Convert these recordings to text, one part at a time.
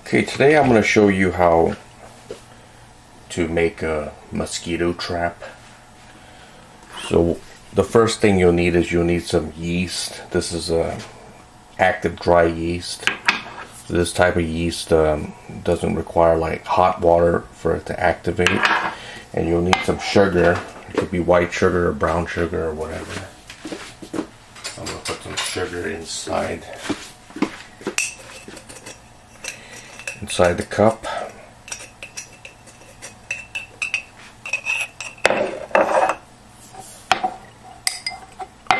Okay, today I'm going to show you how to make a mosquito trap. So the first thing you'll need is some yeast. This is active dry yeast. So this type of yeast doesn't require like hot water for it to activate. And you'll need some sugar. It could be white sugar or brown sugar or whatever. I'm going to put some sugar inside the cup.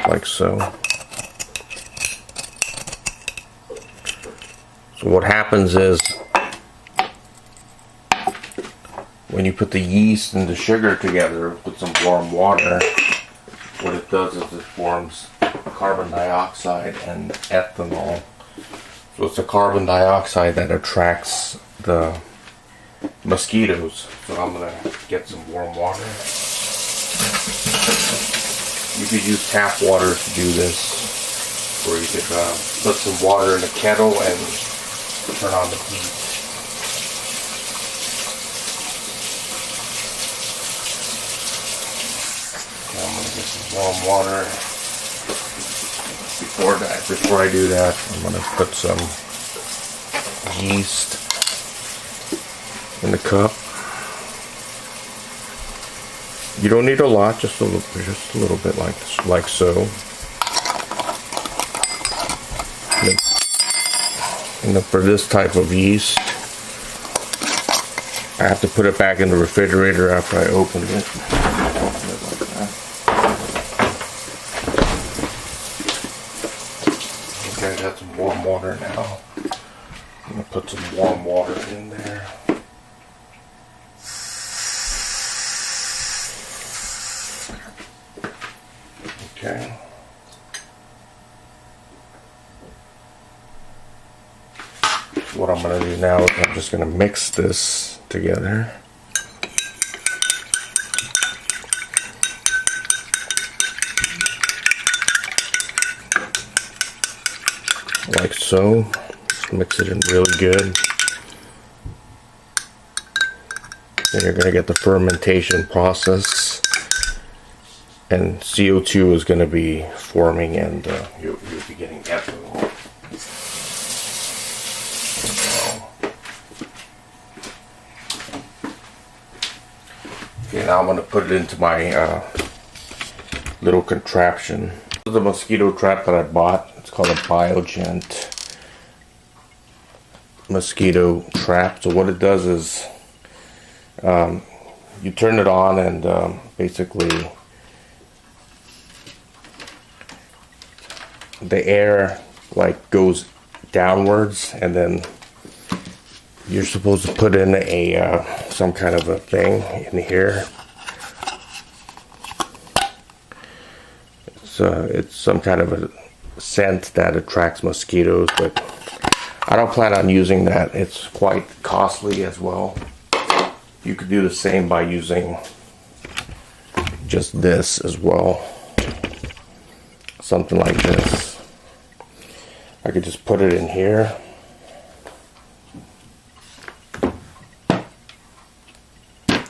Like so. So what happens is when you put the yeast and the sugar together with some warm water, what it does is it forms carbon dioxide and ethanol. So it's the carbon dioxide that attracts the mosquitoes. So I'm going to get some warm water. You could use tap water to do this, or you could put some water in a kettle and turn on the heat. Okay, I'm going to get some warm water. Before I do that, I'm going to put some yeast in the cup. You don't need a lot, just a little bit like so. And then for this type of yeast, I have to put it back in the refrigerator after I open it. Okay, I got some warm water now. I'm going to put some warm water in there. Okay. So what I'm going to do now is I'm just going to mix this together. Like so. Just mix it in really good. Then you're going to get the fermentation process. And CO2 is going to be forming, and you'll be getting ethanol. Okay, now I'm going to put it into my little contraption. This is a mosquito trap that I bought. It's called a Biogents mosquito trap. So what it does is you turn it on, and basically the air like goes downwards, and then you're supposed to put in a some kind of a thing in here. It's some kind of a scent that attracts mosquitoes, but I don't plan on using that. It's quite costly as well. You could do the same by using just this as well. Something like this. I could just put it in here.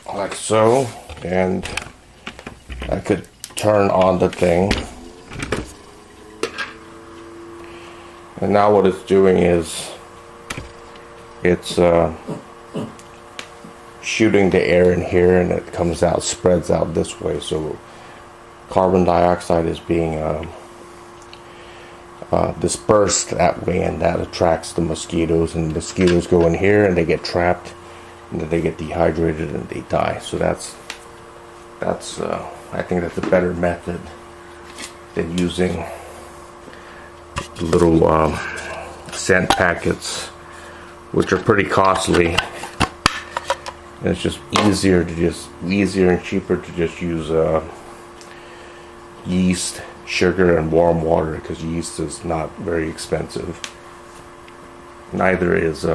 Like so. And I could turn on the thing. And now what it's doing is it's shooting the air in here, and it comes out, spreads out this way. So carbon dioxide is being dispersed that way, and that attracts the mosquitoes, and the mosquitoes go in here and they get trapped, and then they get dehydrated and they die. So that's I think that's a better method than using little scent packets, which are pretty costly. And it's just easier and cheaper to just use yeast, sugar, and warm water, because yeast is not very expensive. Neither is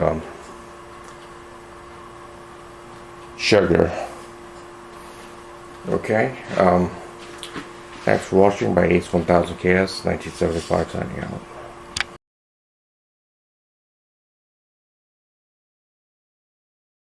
sugar. Okay. Thanks for watching. By Ace 1000 KS 1975 signing out.